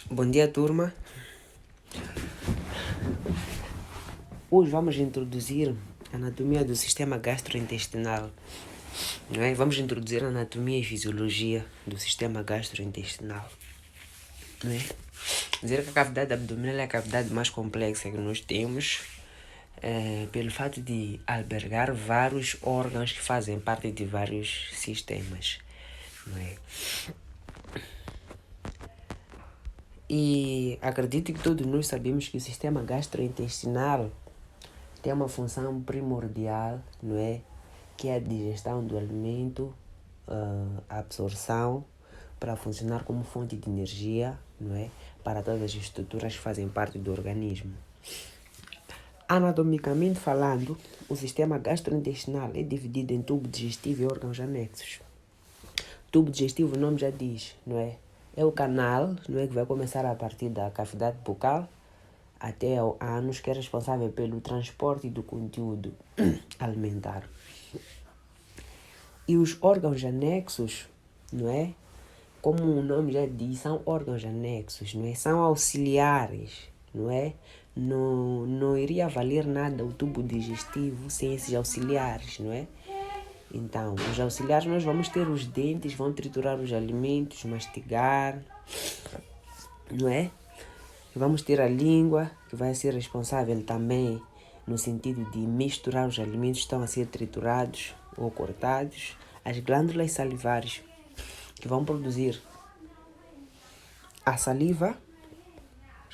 Bom dia, turma. Hoje vamos introduzir a anatomia do sistema gastrointestinal. Não é? Vamos introduzir a anatomia e fisiologia do sistema gastrointestinal. Não é? Dizer que a cavidade abdominal é a cavidade mais complexa que nós temos, pelo fato de albergar vários órgãos que fazem parte de vários sistemas. Não é? E acredito que todos nós sabemos que o sistema gastrointestinal tem uma função primordial, não é? Que é a digestão do alimento, a absorção, para funcionar como fonte de energia, não é? Para todas as estruturas que fazem parte do organismo. Anatomicamente falando, o sistema gastrointestinal é dividido em tubo digestivo e órgãos anexos. Tubo digestivo, o nome já diz, não é? É o canal, não é, que vai começar a partir da cavidade bucal até ao ânus, que é responsável pelo transporte do conteúdo alimentar. E os órgãos anexos, não é? Como o nome já diz, são órgãos anexos, não é? São auxiliares, não é? Não iria valer nada o tubo digestivo sem esses auxiliares, não é? Então, os auxiliares, nós vamos ter os dentes, vão triturar os alimentos, mastigar, não é? Vamos ter a língua, que vai ser responsável também no sentido de misturar os alimentos que estão a ser triturados ou cortados. As glândulas salivares, que vão produzir a saliva,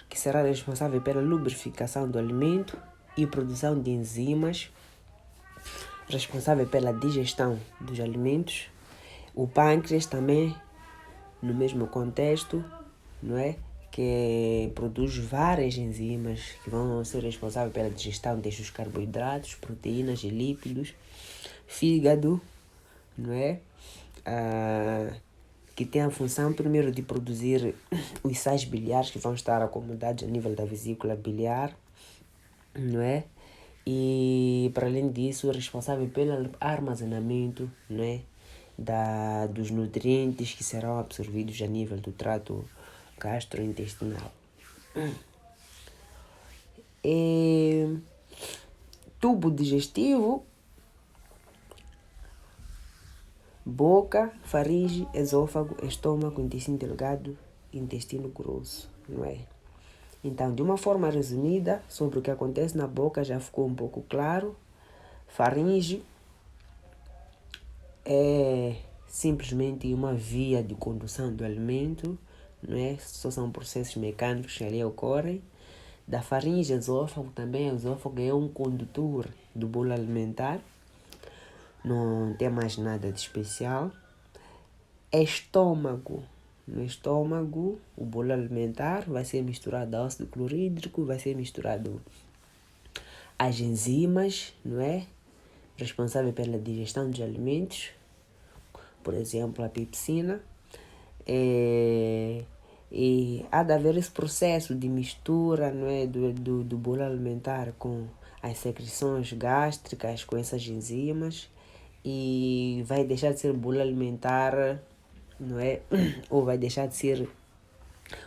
que será responsável pela lubrificação do alimento e produção de enzimas, responsável pela digestão dos alimentos. O pâncreas também, no mesmo contexto, não é? Que produz várias enzimas que vão ser responsáveis pela digestão destes carboidratos, proteínas e lípidos. Fígado, não é? Que tem a função primeiro de produzir os sais biliares que vão estar acomodados a nível da vesícula biliar, não é? E, para além disso, é responsável pelo armazenamento, não é? Dos nutrientes que serão absorvidos a nível do trato gastrointestinal. Tubo digestivo, boca, faringe, esôfago, estômago, intestino delgado, intestino grosso, não é? Então, de uma forma resumida, sobre o que acontece na boca já ficou um pouco claro. Faringe é simplesmente uma via de condução do alimento, não é? Só são processos mecânicos que ali ocorrem. Da faringe, esôfago também, o esôfago é um condutor do bolo alimentar, não tem mais nada de especial. Estômago. No estômago, o bolo alimentar vai ser misturado a ácido clorídrico, vai ser misturado as enzimas, não é? Responsável pela digestão dos alimentos, por exemplo, a pepsina. E há de haver esse processo de mistura, não é? do bolo alimentar com as secreções gástricas, com essas enzimas, e vai deixar de ser bolo alimentar, não é? Ou vai deixar de ser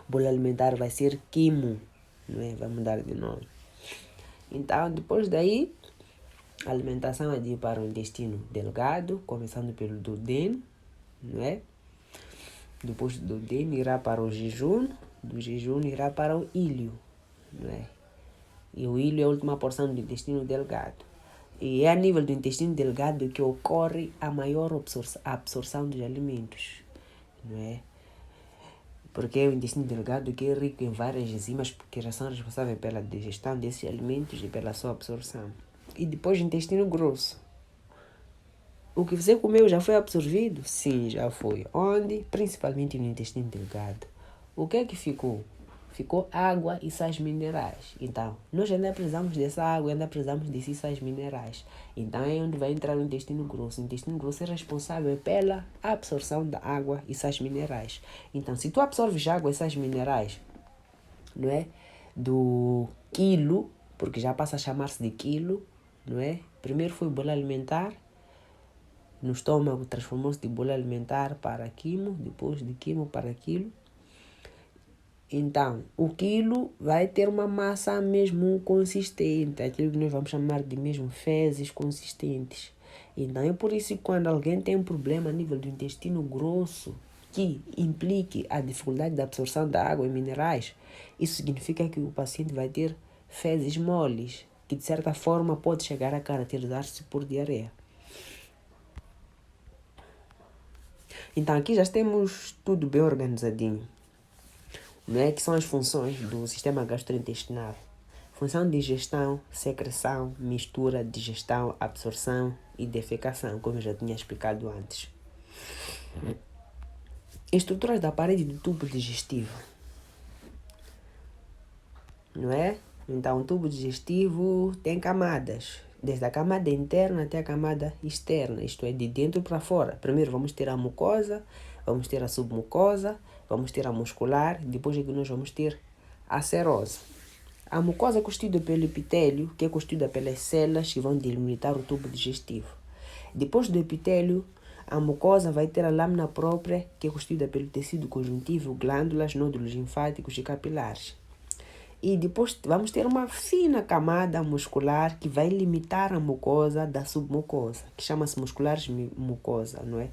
bolo alimentar, vai ser quimo, não é? Vai mudar de nome. Então, depois daí, a alimentação é de ir para o intestino delgado, começando pelo duodeno, não é? Depois do duodeno irá para o jejum, do jejum irá para o íleo, não é? E o íleo é a última porção do intestino delgado. E é a nível do intestino delgado que ocorre a maior absorção dos alimentos, não é? Porque é o intestino delgado que é rico em várias enzimas que já são responsáveis pela digestão desses alimentos e pela sua absorção. E depois o intestino grosso. O que você comeu já foi absorvido? Sim, já foi. Onde? Principalmente no intestino delgado. O que é que ficou? Ficou água e sais minerais. Então, nós ainda precisamos dessa água, ainda precisamos desses sais minerais. Então, é onde vai entrar o intestino grosso. O intestino grosso é responsável pela absorção da água e sais minerais. Então, se tu absorves água e sais minerais, não é? Do quilo, porque já passa a chamar-se de quilo, não é? Primeiro foi bolo alimentar, no estômago transformou-se de bolo alimentar para quimo, depois de quimo para quilo. Então, o quilo vai ter uma massa mesmo consistente, aquilo que nós vamos chamar de mesmo fezes consistentes. Então, é por isso que quando alguém tem um problema a nível do intestino grosso, que implique a dificuldade da absorção da água e minerais, isso significa que o paciente vai ter fezes moles, que de certa forma pode chegar a caracterizar-se por diarreia. Então, aqui já temos tudo bem organizadinho. Não é que são as funções do sistema gastrointestinal. Função de digestão, secreção, mistura, digestão, absorção e defecação, como eu já tinha explicado antes. Estruturas da parede do tubo digestivo. Não é? Então, o tubo digestivo tem camadas, desde a camada interna até a camada externa, isto é, de dentro para fora. Primeiro vamos ter a mucosa, vamos ter a submucosa, vamos ter a muscular, depois é que nós vamos ter a serosa. A mucosa é constituída pelo epitélio, que é constituída pelas células que vão delimitar o tubo digestivo. Depois do epitélio, a mucosa vai ter a lâmina própria, que é constituída pelo tecido conjuntivo, glândulas, nódulos linfáticos e capilares. E depois vamos ter uma fina camada muscular que vai limitar a mucosa da submucosa, que chama-se musculares mucosa, não é?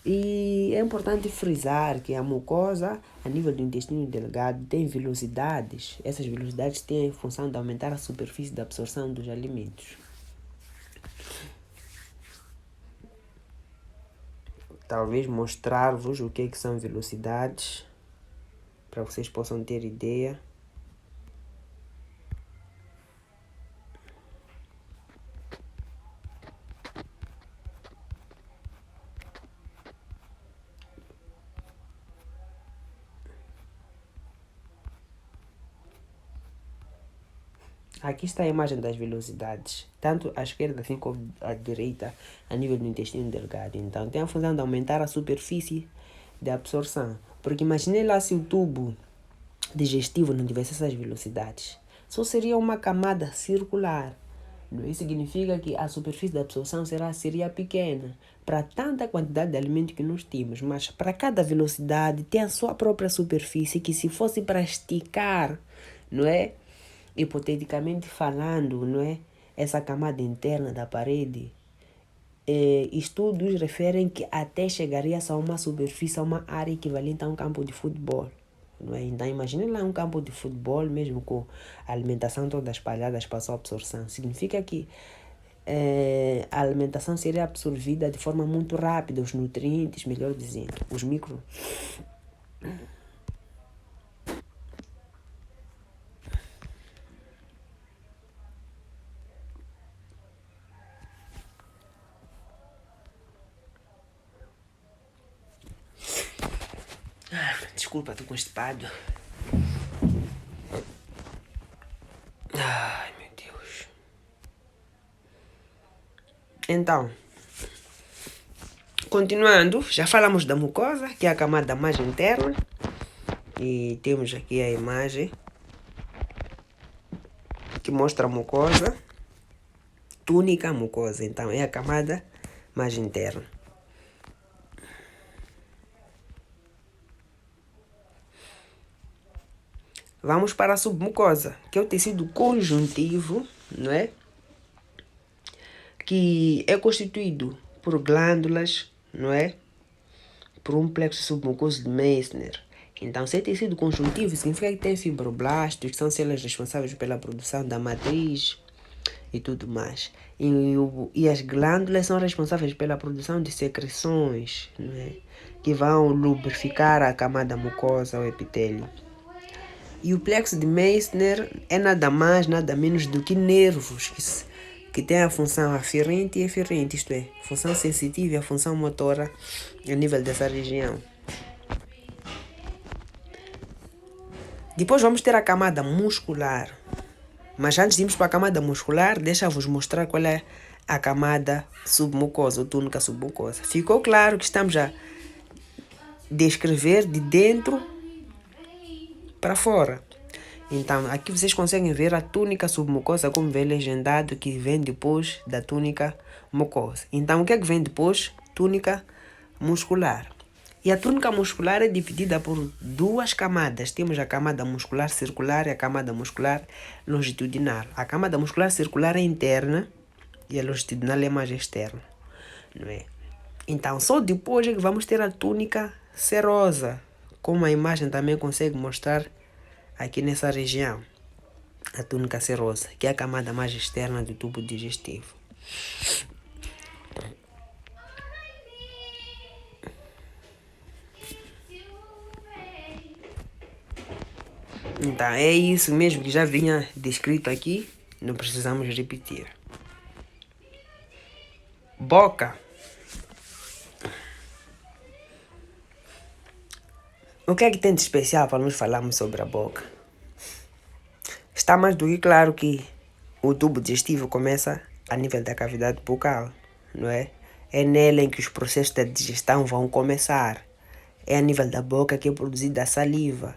E é importante frisar que a mucosa, a nível do intestino delgado, tem velocidades. Essas velocidades têm a função de aumentar a superfície de absorção dos alimentos. Talvez mostrar-vos o que são velocidades, para vocês possam ter ideia. Aqui está a imagem das velocidades, tanto à esquerda assim como à direita, a nível do intestino delgado. Então, tem a função de aumentar a superfície de absorção. Porque imagine lá se o tubo digestivo não tivesse essas velocidades. Só seria uma camada circular. Isso significa que a superfície de absorção seria pequena para tanta quantidade de alimento que nós temos. Mas para cada velocidade tem a sua própria superfície que, se fosse para esticar, não é? Hipoteticamente falando, não é? Essa camada interna da parede, estudos referem que até chegaria a uma superfície, a uma área equivalente a um campo de futebol. Não é? Então, imagine lá um campo de futebol, mesmo com a alimentação toda espalhada para a sua absorção. Significa que a alimentação seria absorvida de forma muito rápida, os nutrientes, melhor dizendo, os micro... Desculpa, estou constipado. Ai, meu Deus. Então, continuando, já falamos da mucosa, que é a camada mais interna. E temos aqui a imagem que mostra a mucosa, túnica mucosa. Então, é a camada mais interna. Vamos para a submucosa, que é o tecido conjuntivo, não é? Que é constituído por glândulas, não é? Por um plexo submucoso de Meissner. Então, se é tecido conjuntivo, significa que tem fibroblastos, que são células responsáveis pela produção da matriz e tudo mais. E as glândulas são responsáveis pela produção de secreções, não é? Que vão lubrificar a camada mucosa, o epitélio. E o plexo de Meissner é nada mais, nada menos do que nervos que têm a função aferente e eferente, isto é, função sensitiva e a função motora a nível dessa região. Depois vamos ter a camada muscular. Mas antes de irmos para a camada muscular, deixa-vos mostrar qual é a camada submucosa, ou túnica submucosa. Ficou claro que estamos a descrever de dentro para fora. Então, aqui vocês conseguem ver a túnica submucosa, como vem legendado, que vem depois da túnica mucosa. Então, o que é que vem depois? Túnica muscular. E a túnica muscular é dividida por duas camadas. Temos a camada muscular circular e a camada muscular longitudinal. A camada muscular circular é interna e a longitudinal é mais externa, não é? Então, só depois é que vamos ter a túnica serosa, como a imagem também consegue mostrar aqui nessa região. A túnica serosa, que é a camada mais externa do tubo digestivo. Então, é isso mesmo que já vinha descrito aqui, não precisamos repetir. Boca. O que é que tem de especial para nos falarmos sobre a boca? Está mais do que claro que o tubo digestivo começa a nível da cavidade bucal, não é? É nela em que os processos da digestão vão começar. É a nível da boca que é produzida a saliva.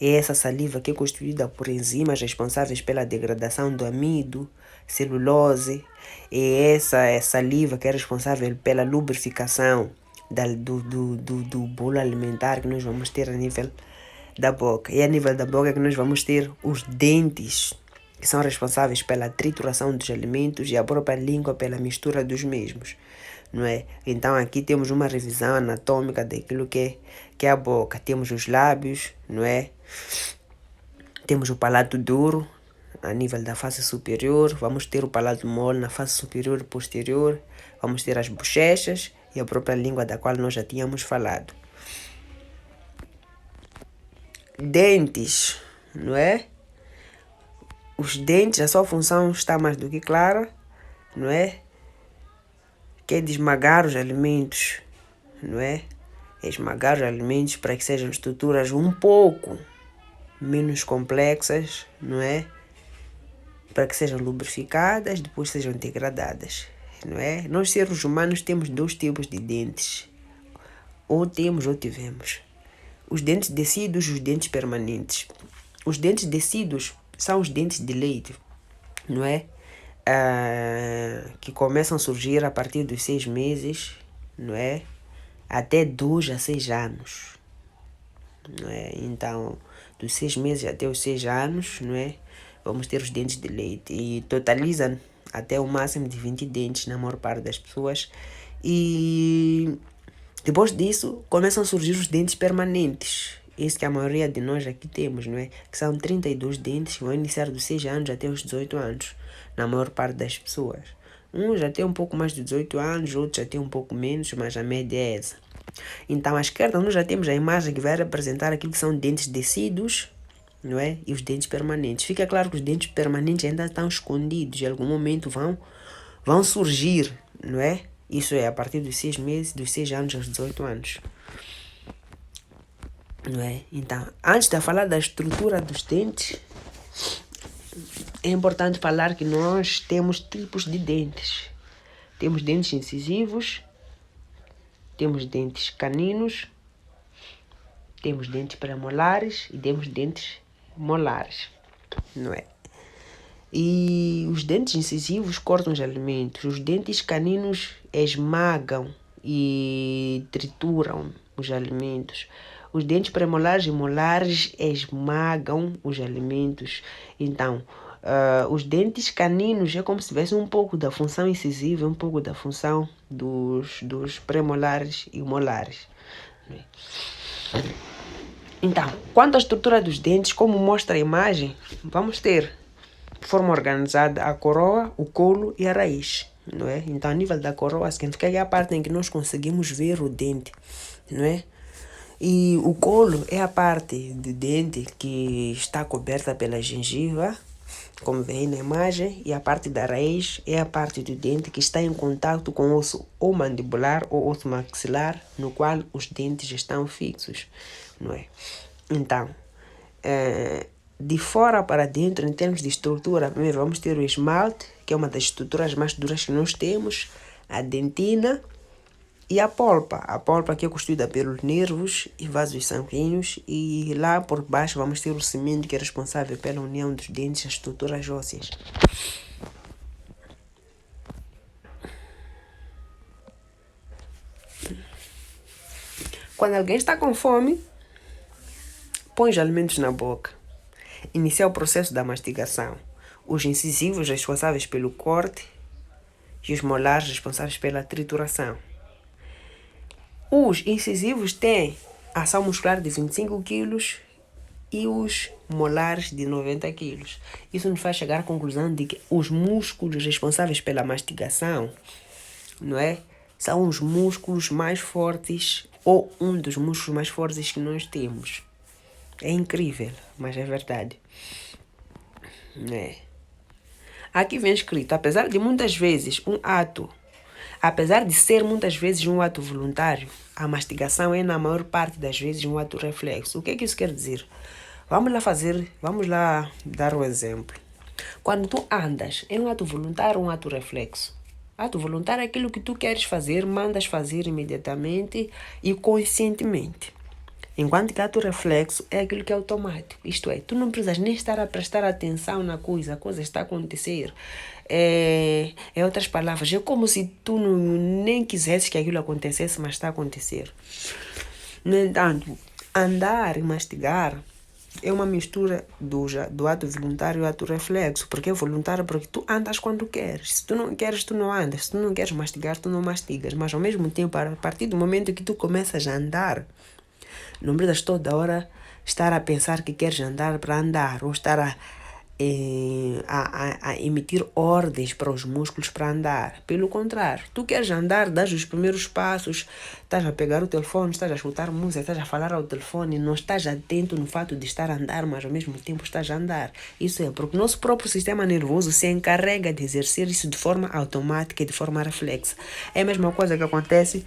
É essa saliva que é constituída por enzimas responsáveis pela degradação do amido, celulose. É essa saliva que é responsável pela lubrificação do bolo alimentar que nós vamos ter a nível da boca. E a nível da boca que nós vamos ter os dentes, que são responsáveis pela trituração dos alimentos, e a própria língua pela mistura dos mesmos, não é? Então aqui temos uma revisão anatômica daquilo que é a boca. Temos os lábios, não é? Temos o palato duro a nível da face superior, vamos ter o palato mole na face superior e posterior, vamos ter as bochechas e a própria língua da qual nós já tínhamos falado. Dentes, não é? Os dentes, a sua função está mais do que clara, não é? Que é de esmagar os alimentos, não é? É esmagar os alimentos para que sejam estruturas um pouco menos complexas, não é? Para que sejam lubrificadas, depois sejam degradadas, não é? Nós, seres humanos, temos dois tipos de dentes. Ou temos ou tivemos. Os dentes decíduos e os dentes permanentes. Os dentes decíduos são os dentes de leite, não é? Que começam a surgir a partir dos 6 meses, não é? Até 2 a 6 anos, não é? Então, dos 6 meses até os 6 anos, não é? Vamos ter os dentes de leite e totalizam até o máximo de 20 dentes na maior parte das pessoas. E depois disso, começam a surgir os dentes permanentes. Isso que a maioria de nós aqui temos, não é? Que são 32 dentes que vão iniciar dos 6 anos até os 18 anos, na maior parte das pessoas. Uns já tem um pouco mais de 18 anos, outros já tem um pouco menos, mas a média é essa. Então, à esquerda, nós já temos a imagem que vai representar aquilo que são dentes decíduos, não é? E os dentes permanentes. Fica claro que os dentes permanentes ainda estão escondidos. Em algum momento vão surgir, não é? Isso é a partir dos 6 meses, dos 6 anos aos 18 anos. Não é? Então, antes de falar da estrutura dos dentes, é importante falar que nós temos tipos de dentes. Temos dentes incisivos, temos dentes caninos, temos dentes premolares e temos dentes molares, não é? E os dentes incisivos cortam os alimentos, os dentes caninos esmagam e trituram os alimentos. Os dentes premolares e molares esmagam os alimentos. Então, os dentes caninos é como se tivesse um pouco da função incisiva, um pouco da função dos premolares e molares. Então, quanto à estrutura dos dentes, como mostra a imagem, vamos ter de forma organizada a coroa, o colo e a raiz, não é? Então, a nível da coroa, significa que é a parte em que nós conseguimos ver o dente, não é? E o colo é a parte do dente que está coberta pela gengiva, como vem na imagem, e a parte da raiz é a parte do dente que está em contato com o osso ou mandibular ou osso maxilar, no qual os dentes estão fixos, não é? Então, de fora para dentro, em termos de estrutura, primeiro vamos ter o esmalte, que é uma das estruturas mais duras que nós temos, a dentina e a polpa. A polpa que é constituída pelos nervos e vasos sanguíneos, e lá por baixo vamos ter o cimento, que é responsável pela união dos dentes às estruturas ósseas. Quando alguém está com fome, põe os alimentos na boca. Inicia o processo da mastigação. Os incisivos responsáveis pelo corte e os molares responsáveis pela trituração. Os incisivos têm ação muscular de 25 kg e os molares de 90 kg. Isso nos faz chegar à conclusão de que os músculos responsáveis pela mastigação, não é? São os músculos mais fortes, ou um dos músculos mais fortes que nós temos. É incrível, mas é verdade. Aqui vem escrito, apesar de ser muitas vezes um ato voluntário, a mastigação é na maior parte das vezes um ato reflexo. O que é que isso quer dizer? Vamos lá dar um exemplo. Quando tu andas, é um ato voluntário ou um ato reflexo? Ato voluntário é aquilo que tu queres fazer, mandas fazer imediatamente e conscientemente. Enquanto que ato reflexo é aquilo que é automático. Isto é, tu não precisas nem estar a prestar atenção na coisa, a coisa está a acontecer. Em outras palavras, é como se tu nem quisesses que aquilo acontecesse, mas está a acontecer. No entanto, andar e mastigar é uma mistura do ato voluntário e do ato reflexo. Porque é voluntário porque tu andas quando queres. Se tu não queres, tu não andas. Se tu não queres mastigar, tu não mastigas. Mas ao mesmo tempo, a partir do momento que tu começas a andar, não precisas toda hora estar a pensar que queres andar para andar ou estar a emitir ordens para os músculos para andar. Pelo contrário, tu queres andar, dás os primeiros passos, estás a pegar o telefone, estás a escutar música, estás a falar ao telefone, não estás atento no fato de estar a andar, mas ao mesmo tempo estás a andar. Isso é porque o nosso próprio sistema nervoso se encarrega de exercer isso de forma automática e de forma reflexa. É a mesma coisa que acontece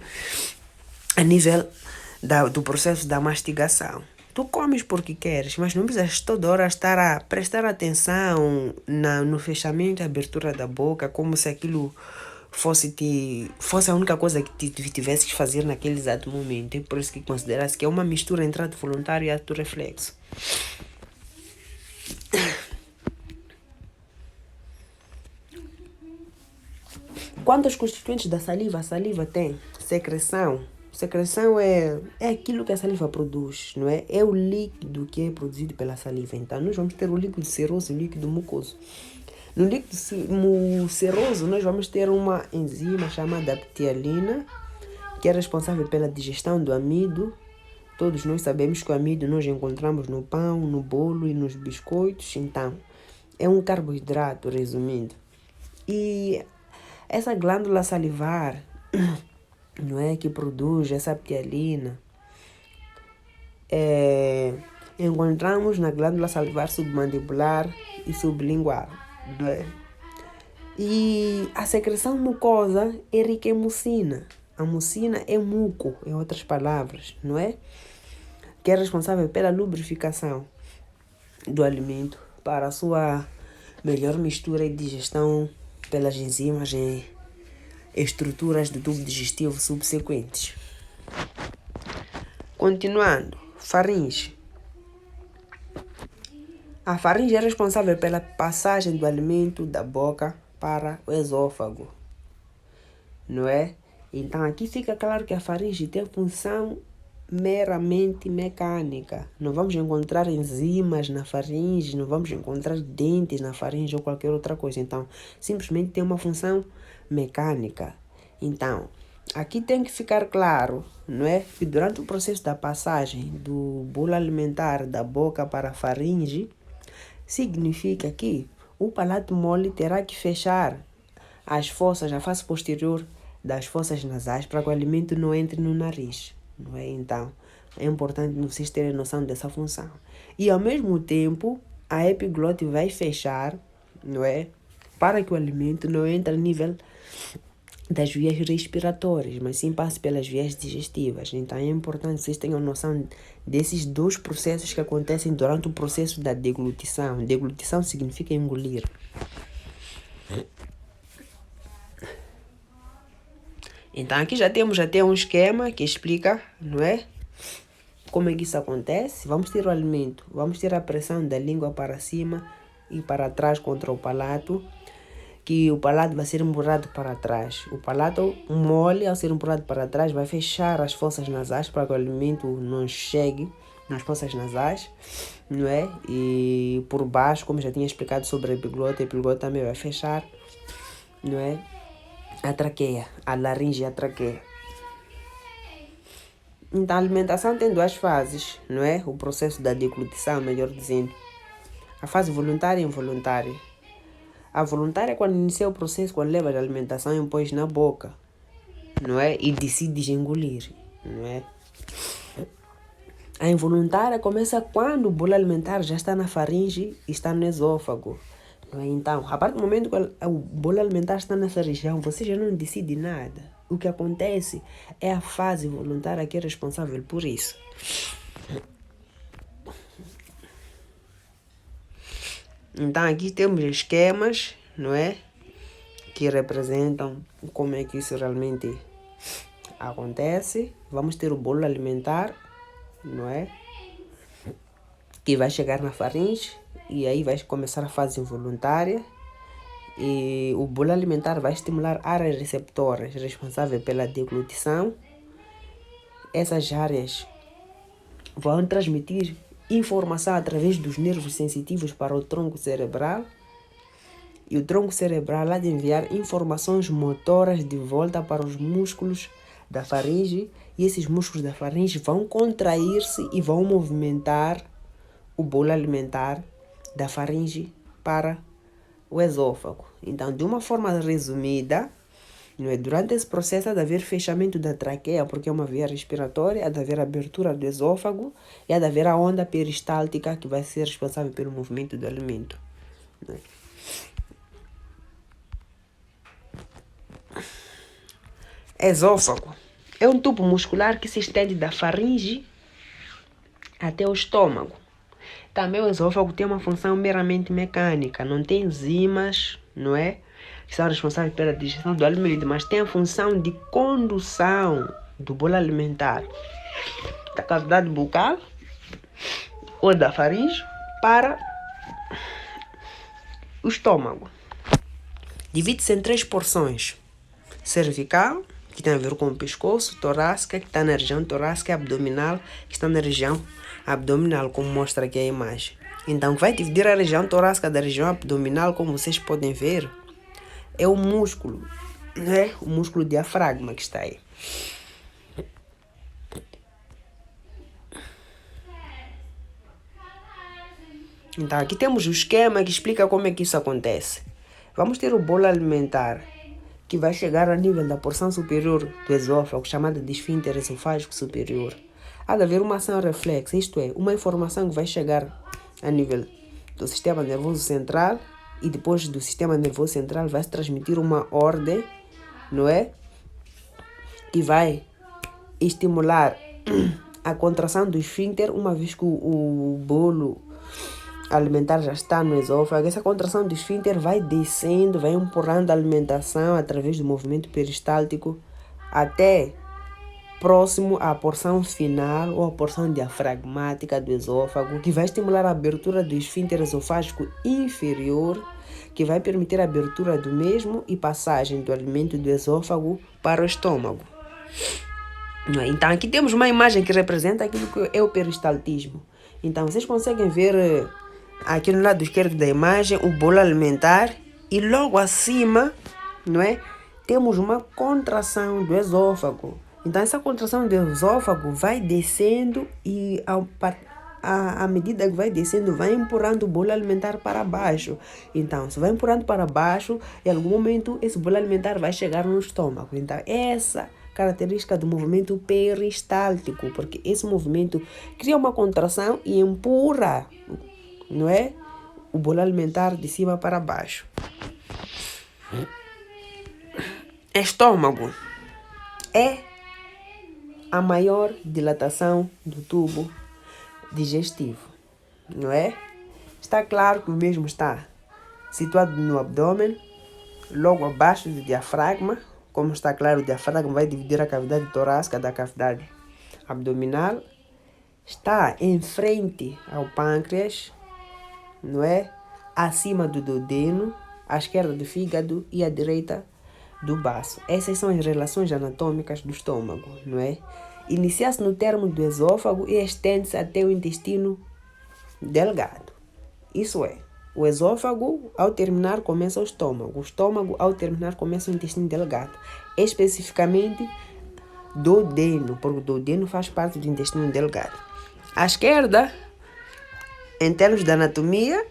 a nível do processo da mastigação. Tu comes porque queres, mas não precisas toda hora estar a prestar atenção no fechamento e abertura da boca, como se aquilo fosse a única coisa que tivesse que fazer naquele exato momento. É por isso que considera-se que é uma mistura entre ato voluntário e ato reflexo. Quanto aos constituintes da saliva, a saliva tem secreção. Secreção é aquilo que a saliva produz, não é? É o líquido que é produzido pela saliva. Então, nós vamos ter o líquido seroso e o líquido mucoso. No líquido seroso, nós vamos ter uma enzima chamada ptialina, que é responsável pela digestão do amido. Todos nós sabemos que o amido nós encontramos no pão, no bolo e nos biscoitos. Então, é um carboidrato, resumindo. E essa glândula salivar, não é, que produz essa ptialina, encontramos na glândula salivar submandibular e sublingual, não é? E a secreção mucosa é rica em mucina. A mucina é muco, em outras palavras, não é? Que é responsável pela lubrificação do alimento para a sua melhor mistura e digestão pelas enzimas em estruturas do tubo digestivo subsequentes. Continuando, faringe. A faringe é responsável pela passagem do alimento da boca para o esôfago, não é? Então aqui fica claro que a faringe tem função meramente mecânica. Não vamos encontrar enzimas na faringe, não vamos encontrar dentes na faringe ou qualquer outra coisa. Então, simplesmente tem uma função mecânica. Então, aqui tem que ficar claro, não é? Que durante o processo da passagem do bolo alimentar da boca para a faringe, significa que o palato mole terá que fechar as fossas, a face posterior das fossas nasais para que o alimento não entre no nariz, não é? Então, é importante vocês terem noção dessa função. E ao mesmo tempo, a epiglote vai fechar, não é? Para que o alimento não entre a nível das vias respiratórias, mas sim passe pelas vias digestivas. Então é importante que vocês tenham noção desses dois processos que acontecem durante o processo da deglutição. Deglutição significa engolir. Então aqui já temos até um esquema que explica, não é? Como é que isso acontece? Vamos ter o alimento, vamos ter a pressão da língua para cima e para trás contra o palato, que o palato vai ser empurrado para trás. O palato mole, ao ser empurrado para trás, vai fechar as fossas nasais para que o alimento não chegue nas fossas nasais, não é? E por baixo, como já tinha explicado sobre a epiglota também vai fechar, não é? A traqueia, a laringe e a traqueia. Então a alimentação tem duas fases, não é? O processo da deglutição, melhor dizendo. A fase voluntária e involuntária. A voluntária é quando inicia o processo, quando leva a alimentação e põe na boca, não é? E decides engolir, não é? A involuntária começa quando o bolo alimentar já está na faringe e está no esôfago, não é? Então, a partir do momento que o bolo alimentar está nessa região, você já não decide nada. O que acontece é a fase voluntária que é responsável por isso. Então aqui temos esquemas, não é? Que representam como é que isso realmente acontece. Vamos ter o bolo alimentar, não é? Que vai chegar na faringe e aí vai começar a fase involuntária. E o bolo alimentar vai estimular áreas receptoras responsáveis pela deglutição. Essas áreas vão transmitir informação através dos nervos sensitivos para o tronco cerebral. E o tronco cerebral há de enviar informações motoras de volta para os músculos da faringe. E esses músculos da faringe vão contrair-se e vão movimentar o bolo alimentar da faringe para o esôfago. Então, de uma forma resumida, não é? Durante esse processo há de haver fechamento da traqueia, porque é uma via respiratória, há de haver abertura do esôfago e há de haver a onda peristáltica que vai ser responsável pelo movimento do alimento. Não é? Esôfago é um tubo muscular que se estende da faringe até o estômago. Também o esôfago tem uma função meramente mecânica, não tem enzimas, não é? Que são responsáveis pela digestão do alimento, mas tem a função de condução do bolo alimentar da cavidade bucal ou da faringe para o estômago. Divide-se em 3 porções: cervical, que tem a ver com o pescoço, torácica, que está na região torácica, e abdominal, que está na região abdominal, como mostra aqui a imagem. Então, vai dividir a região torácica da região abdominal, como vocês podem ver, é o músculo, né? O músculo diafragma que está aí. Então, aqui temos o esquema que explica como é que isso acontece. Vamos ter o bolo alimentar, que vai chegar a nível da porção superior do esôfago, chamada de esfíncter esofágico superior. Há de haver uma ação reflexa, isto é, uma informação que vai chegar a nível do sistema nervoso central e depois do sistema nervoso central vai se transmitir uma ordem, não é? Que vai estimular a contração do esfíncter, uma vez que o bolo alimentar já está no esôfago. Essa contração do esfíncter vai descendo, vai empurrando a alimentação através do movimento peristáltico até próximo à porção final ou à porção diafragmática do esôfago, que vai estimular a abertura do esfíncter esofágico inferior, que vai permitir a abertura do mesmo e passagem do alimento do esôfago para o estômago. Então aqui temos uma imagem que representa aquilo que é o peristaltismo. Então vocês conseguem ver aqui no lado esquerdo da imagem o bolo alimentar e logo acima, não é? Temos uma contração do esôfago. Então essa contração do esôfago vai descendo e à medida que vai descendo, vai empurrando o bolo alimentar para baixo. Então, se vai empurrando para baixo, em algum momento esse bolo alimentar vai chegar no estômago. Então, essa característica do movimento peristáltico, porque esse movimento cria uma contração e empurra, não é? O bolo alimentar de cima para baixo. Estômago é a maior dilatação do tubo digestivo, não é? Está claro que o mesmo está situado no abdômen, logo abaixo do diafragma. Como está claro, o diafragma vai dividir a cavidade torácica da cavidade abdominal. Está em frente ao pâncreas, não é? Acima do duodeno, à esquerda do fígado e à direita do baço. Essas são as relações anatômicas do estômago, não é? Inicia-se no termo do esôfago e estende-se até o intestino delgado. Isso é, o esôfago, ao terminar, começa o estômago, ao terminar, começa o intestino delgado. Especificamente, duodeno, porque o duodeno faz parte do intestino delgado. À esquerda, em termos de anatomia,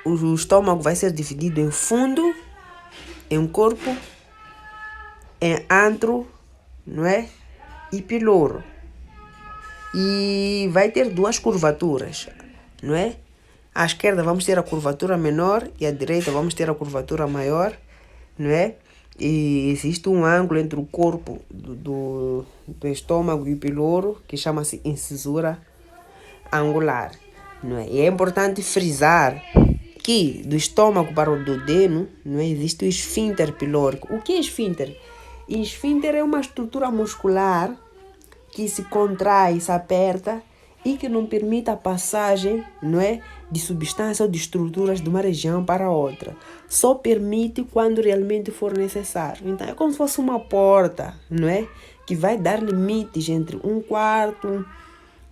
o estômago vai ser dividido em fundo, em corpo, em antro, não é? E piloro. E vai ter duas curvaturas, não é? À esquerda vamos ter a curvatura menor e à direita vamos ter a curvatura maior, não é? E existe um ângulo entre o corpo do estômago e o piloro que chama-se incisura angular, não é? E é importante frisar que do estômago para o duodeno não existe o esfíncter pilórico. O que é esfíncter? Esfíncter é uma estrutura muscular que se contrai, se aperta e que não permite a passagem, não é, de substância ou de estruturas de uma região para outra. Só permite quando realmente for necessário. Então é como se fosse uma porta, não é, que vai dar limites entre um quarto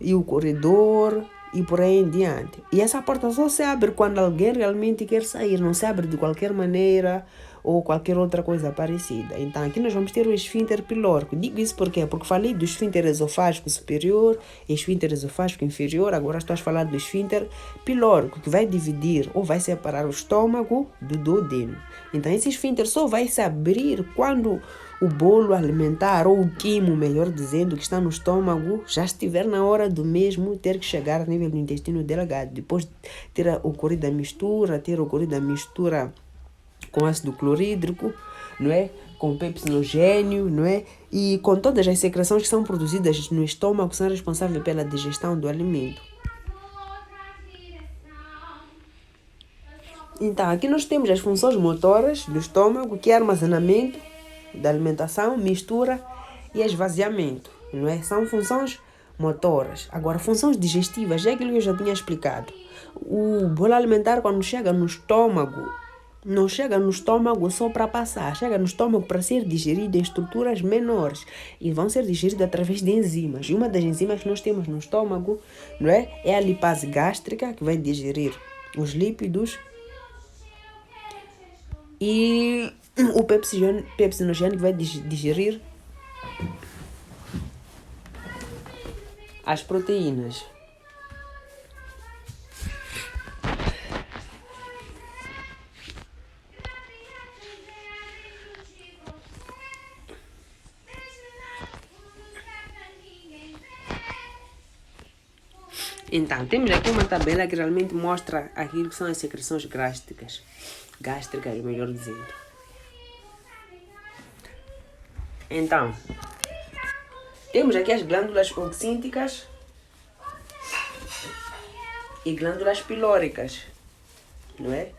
e o corredor e por aí em diante. E essa porta só se abre quando alguém realmente quer sair, não se abre de qualquer maneira ou qualquer outra coisa parecida. Então aqui nós vamos ter o esfíncter pilórico. Digo isso por quê? Porque falei do esfíncter esofágico superior e esfíncter esofágico inferior, agora estou a falar do esfíncter pilórico, que vai dividir ou vai separar o estômago do duodeno. Então esse esfíncter só vai se abrir quando o bolo alimentar, ou o quimo, melhor dizendo, que está no estômago, já estiver na hora do mesmo ter que chegar a nível do intestino delgado. Depois de ter ocorrido a mistura com ácido clorídrico, não é? Com pepsinogênio, não é? E com todas as secreções que são produzidas no estômago, que são responsáveis pela digestão do alimento. Então, aqui nós temos as funções motoras do estômago, que é armazenamento da alimentação, mistura e esvaziamento, não é? São funções motoras. Agora, funções digestivas, é aquilo que eu já tinha explicado. O bolo alimentar, quando chega no estômago, não chega no estômago só para passar, chega no estômago para ser digerido em estruturas menores e vão ser digeridas através de enzimas. E uma das enzimas que nós temos no estômago, não é? É a lipase gástrica, que vai digerir os lípidos, e o pepsinogênio, que vai digerir as proteínas. Então, temos aqui uma tabela que realmente mostra aquilo que são as secreções gástricas, melhor dizendo. Então, temos aqui as glândulas oxínticas e glândulas pilóricas, não é?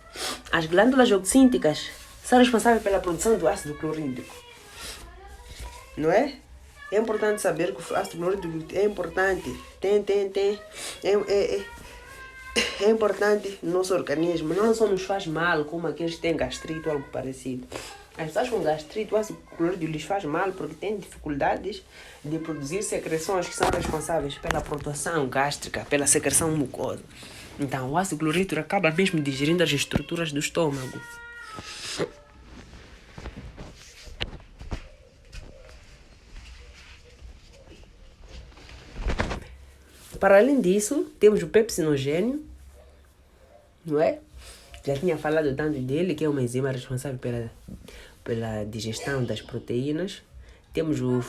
As glândulas oxínticas são responsáveis pela produção do ácido clorídrico, não é? É importante saber que o ácido clorídrico é importante. É importante no nosso organismo. Não só nos faz mal, como aqueles que têm gastrite ou algo parecido. As pessoas com gastrite, o ácido clorídrico lhes faz mal porque têm dificuldades de produzir secreções que são responsáveis pela proteção gástrica, pela secreção mucosa. Então, o ácido clorídrico acaba mesmo digerindo as estruturas do estômago. Para além disso, temos o pepsinogênio, não é? Já tinha falado tanto dele, que é uma enzima responsável pela digestão das proteínas. Temos o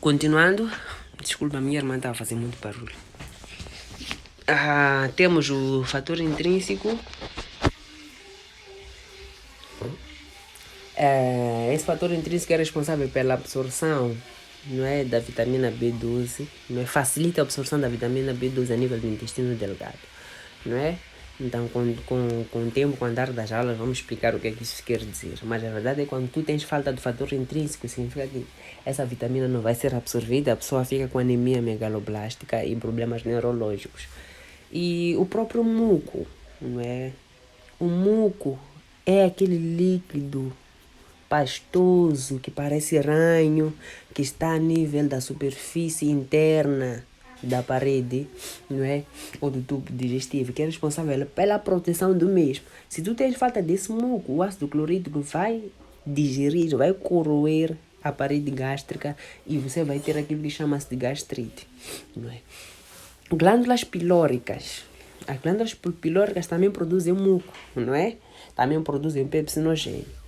Continuando, desculpa, minha irmã estava fazendo muito barulho. Temos o fator intrínseco. Esse fator intrínseco é responsável pela absorção não é, da vitamina B12, não é, facilita a absorção da vitamina B12 a nível do intestino delgado, não é? Então, com o tempo, com o andar das aulas, vamos explicar o que é que isso quer dizer. Mas a verdade é que quando tu tens falta do fator intrínseco, significa que essa vitamina não vai ser absorvida, a pessoa fica com anemia megaloblástica e problemas neurológicos. E o próprio muco, não é? O muco é aquele líquido pastoso que parece ranho, que está a nível da superfície interna da parede, não é? Ou do tubo digestivo, que é responsável pela proteção do mesmo. Se tu tens falta desse muco, o ácido clorídrico vai digerir, vai corroer a parede gástrica e você vai ter aquilo que chama-se de gastrite, não é? Glândulas pilóricas. As glândulas pilóricas também produzem muco, não é? Também produzem pepsinogênio.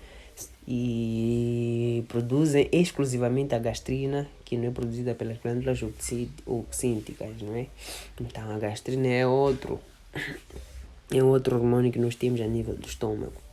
E produzem exclusivamente a gastrina, que não é produzida pelas glândulas oxínticas, não é? Então a gastrina é outro hormônio que nós temos a nível do estômago.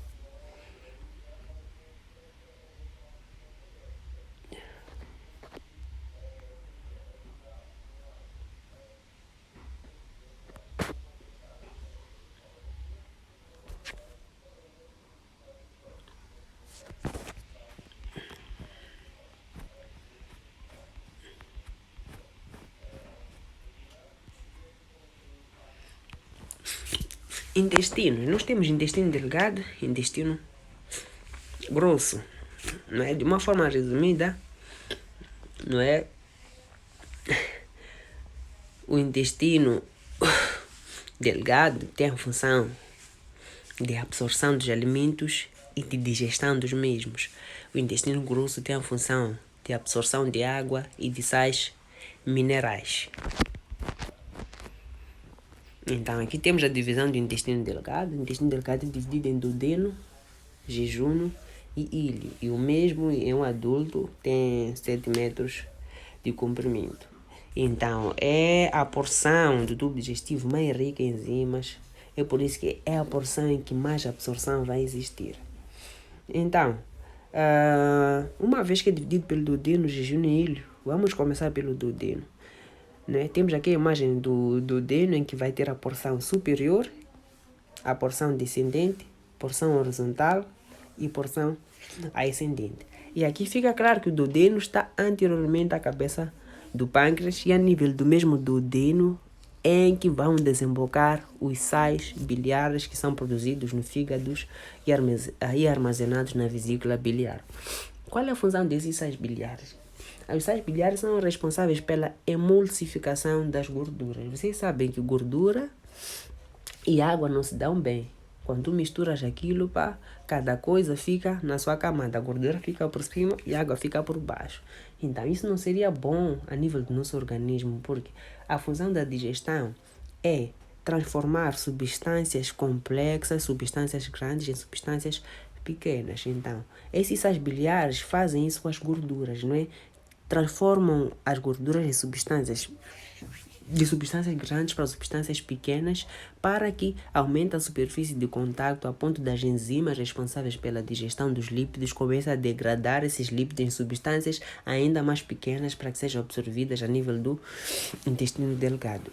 Intestino. Nós temos intestino delgado, intestino grosso, não é? De uma forma resumida, não é? O intestino delgado tem a função de absorção dos alimentos e de digestão dos mesmos. O intestino grosso tem a função de absorção de água e de sais minerais. Então, aqui temos a divisão do intestino delgado. O intestino delgado é dividido em duodeno, jejunum e íleo. E o mesmo em um adulto tem 7 metros de comprimento. Então, é a porção do tubo digestivo mais rica em enzimas. É por isso que é a porção em que mais absorção vai existir. Então, uma vez que é dividido pelo duodeno, jejunum e íleo, vamos começar pelo duodeno. Né? Temos aqui a imagem do duodeno, em que vai ter a porção superior, a porção descendente, porção horizontal e porção ascendente. E aqui fica claro que o duodeno está anteriormente à cabeça do pâncreas e a nível do mesmo duodeno em que vão desembocar os sais biliares que são produzidos no fígado e armazenados na vesícula biliar. Qual é a função desses sais biliares? Os sais biliares são responsáveis pela emulsificação das gorduras. Vocês sabem que gordura e água não se dão bem. Quando tu misturas aquilo, cada coisa fica na sua camada. A gordura fica por cima e a água fica por baixo. Então, isso não seria bom a nível do nosso organismo, porque a função da digestão é transformar substâncias complexas, substâncias grandes em substâncias pequenas. Então, esses sais biliares fazem isso com as gorduras, não é? Transformam as gorduras em substâncias grandes para substâncias pequenas, para que aumente a superfície de contato a ponto das enzimas responsáveis pela digestão dos lípidos comecem a degradar esses lípidos em substâncias ainda mais pequenas para que sejam absorvidas a nível do intestino delgado.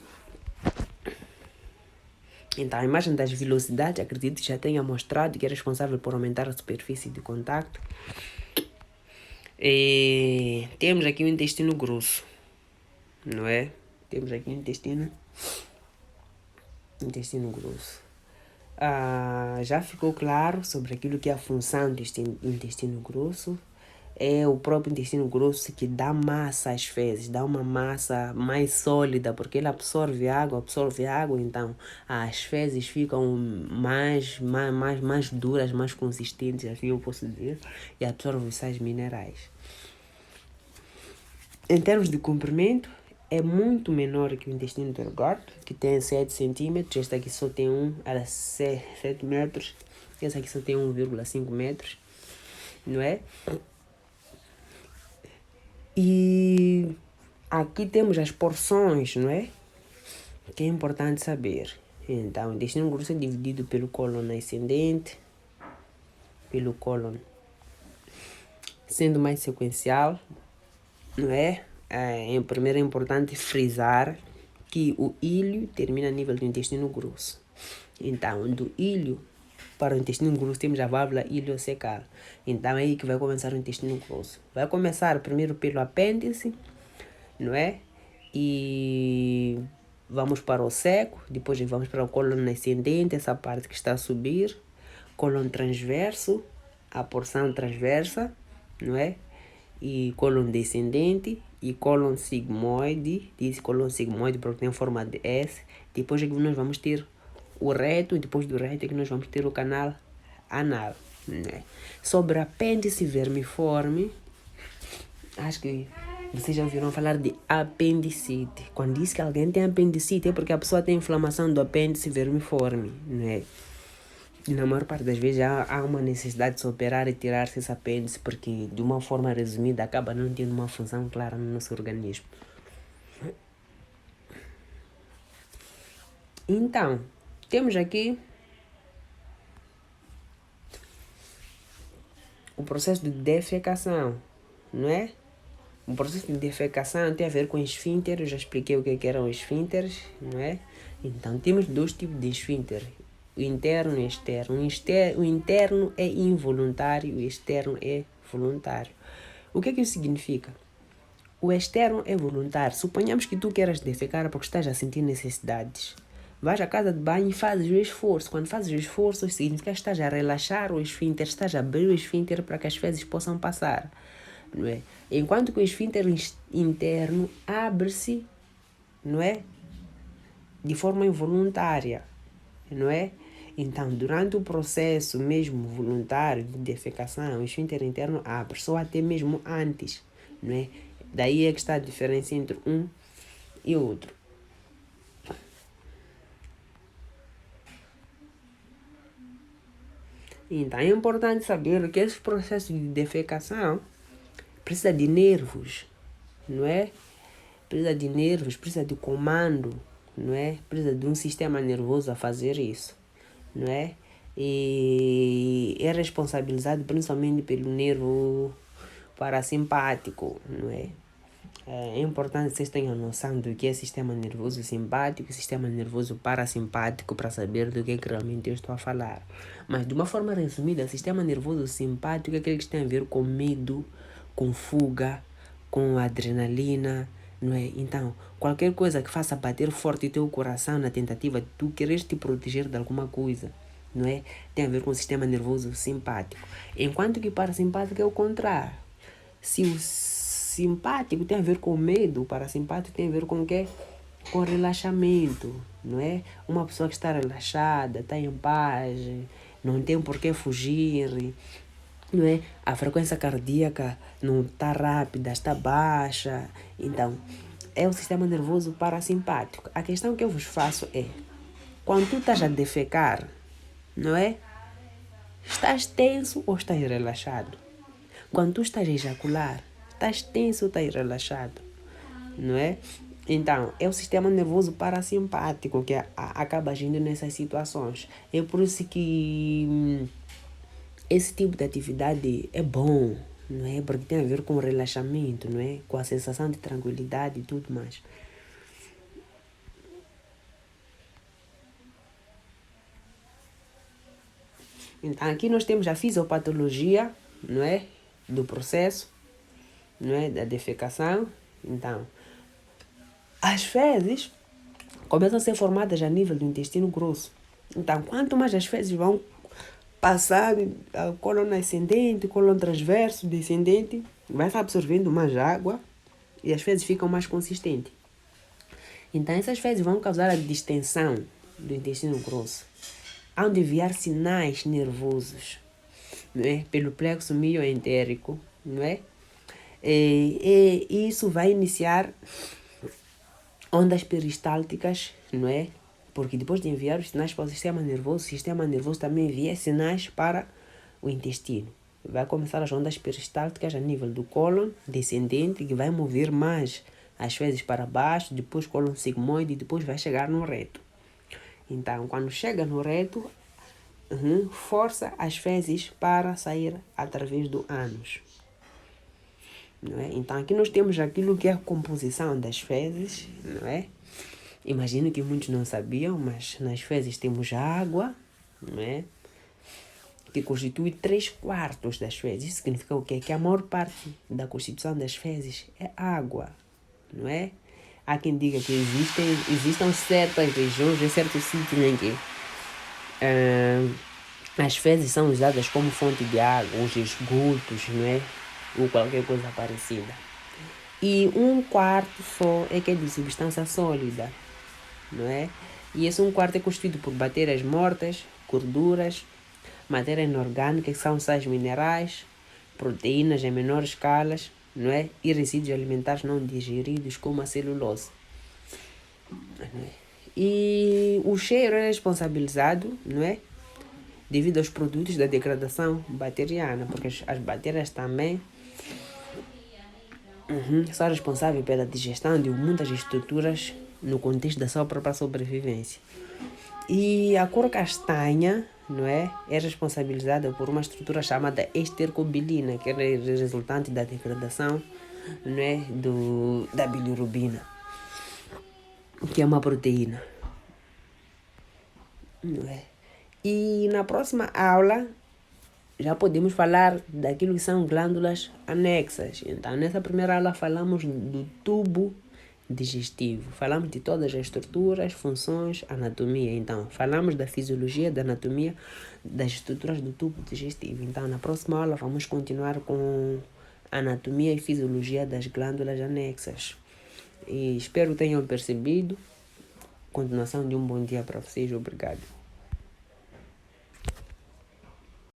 Então, a imagem das velocidades, acredito que já tenha mostrado que é responsável por aumentar a superfície de contato. E temos aqui o intestino grosso, não é? Temos aqui o intestino grosso. Já ficou claro sobre aquilo que é a função do intestino grosso. É o próprio intestino grosso que dá massa às fezes, dá uma massa mais sólida, porque ele absorve água, então as fezes ficam mais duras, mais consistentes, assim eu posso dizer, e absorve os sais minerais. Em termos de comprimento, é muito menor que o intestino delgado, que tem 7 centímetros. Este aqui só tem 7 metros. Esse aqui só tem 1,5 metros, não é? E aqui temos as porções, não é? Que é importante saber. Então, o intestino grosso é dividido pelo cólon ascendente, pelo cólon sendo mais sequencial, não é? Primeiro é importante frisar que o ilho termina a nível do intestino grosso. Então, do ilho para o intestino grosso temos a válvula iliocecal. Então é aí que vai começar o intestino grosso. Vai começar primeiro pelo apêndice, não é? E vamos para o seco, depois vamos para o cólon ascendente, essa parte que está a subir, cólon transverso, a porção transversa, não é? E cólon descendente e cólon sigmoide, diz cólon sigmoide porque tem forma de S. Depois é que nós vamos ter o reto, e depois do reto é que nós vamos ter o canal anal, né? Sobre apêndice vermiforme, acho que vocês já ouviram falar de apendicite. Quando diz que alguém tem apendicite é porque a pessoa tem inflamação do apêndice vermiforme, né? E na maior parte das vezes há uma necessidade de se operar e tirar-se esse apêndice porque, de uma forma resumida, acaba não tendo uma função clara no nosso organismo. Então, temos aqui o processo de defecação, não é? O processo de defecação tem a ver com esfíncter, eu já expliquei o que eram esfíncteres, não é? Então, temos dois tipos de esfíncter, o interno e o externo. O interno é involuntário, o externo é voluntário. O que isso significa? O externo é voluntário. Suponhamos que tu queiras defecar porque estás a sentir necessidades. Vais à casa de banho e fazes o esforço. Quando fazes o esforço, significa que estás a relaxar o esfíncter, estás a abrir o esfíncter para que as fezes possam passar. Não é? Enquanto que o esfíncter interno abre-se, não é? De forma involuntária, não é? Então, durante o processo mesmo voluntário de defecação, o esfíncter interno abre, só até mesmo antes, não é? Daí é que está a diferença entre um e outro. Então, é importante saber que esse processo de defecação precisa de nervos, não é? Precisa de nervos, precisa de comando, não é? Precisa de um sistema nervoso a fazer isso, não é? E é responsabilizado principalmente pelo nervo parasimpático, não é? É importante que vocês tenham noção do que é sistema nervoso simpático e sistema nervoso parasimpático para saber do que realmente eu estou a falar. Mas de uma forma resumida, sistema nervoso simpático é aquele que tem a ver com medo, com fuga, com adrenalina, não é? Então, qualquer coisa que faça bater forte o teu coração na tentativa de tu quereres te proteger de alguma coisa, não é? Tem a ver com o sistema nervoso simpático. Enquanto que parasimpático é o contrário. Se o simpático tem a ver com medo, o parasimpático tem a ver com o quê? Com relaxamento, não é? Uma pessoa que está relaxada, está em paz, não tem por que fugir, não é? A frequência cardíaca não está rápida, está baixa. Então, é o sistema nervoso parasimpático. A questão que eu vos faço é, quando tu estás a defecar, não é? Estás tenso ou estás relaxado? Quando tu estás a ejacular, estás tenso ou estás relaxado? Não é? Então, é o sistema nervoso parasimpático que acaba agindo nessas situações. É por isso que esse tipo de atividade é bom, não é? Porque tem a ver com o relaxamento, não é? Com a sensação de tranquilidade e tudo mais. Então, aqui nós temos a fisiopatologia, não é? Do processo, não é? Da defecação. Então, as fezes começam a ser formadas a nível do intestino grosso. Então, quanto mais as fezes vão passar a coluna ascendente, coluna transverso, descendente, vai absorvendo mais água e as fezes ficam mais consistentes. Então, essas fezes vão causar a distensão do intestino grosso, hão de enviar sinais nervosos, não é? Pelo plexo mioentérico, não é? E isso vai iniciar ondas peristálticas, não é? Porque depois de enviar os sinais para o sistema nervoso também envia sinais para o intestino. Vai começar as ondas peristálticas a nível do cólon descendente, que vai mover mais as fezes para baixo, depois cólon sigmoide, depois vai chegar no reto. Então, quando chega no reto, força as fezes para sair através do ânus. não é? Então aqui nós temos aquilo que é a composição das fezes, não é? Imagino que muitos não sabiam, mas nas fezes temos água, não é? Que constitui 3/4 das fezes. Isso significa o quê? Que a maior parte da constituição das fezes é água, não é? Há quem diga que existam certas regiões, em certos sítios em que as fezes são usadas como fonte de água, os esgotos, não é? Ou qualquer coisa parecida. E 1/4 só é que é de substância sólida, não é? E esse 1/4 é constituído por bactérias mortas, gorduras, matéria inorgânica, que são sais minerais, proteínas em menores escalas, não é? E resíduos alimentares não digeridos, como a celulose. Não é? E o cheiro é responsabilizado, não é? Devido aos produtos da degradação bacteriana, porque as bactérias também são responsáveis pela digestão de muitas estruturas no contexto da sua própria sobrevivência. E a cor castanha, não é? É responsabilizada por uma estrutura chamada estercobilina, que é resultante da degradação, não é? Da bilirrubina, que é uma proteína, não é? E na próxima aula já podemos falar daquilo que são glândulas anexas. Então, nessa primeira aula falamos do tubo digestivo. Falamos de todas as estruturas, funções, anatomia. Então, falamos da fisiologia, da anatomia, das estruturas do tubo digestivo. Então, na próxima aula vamos continuar com anatomia e fisiologia das glândulas anexas. E espero que tenham percebido. Continuação de um bom dia para vocês. Obrigado.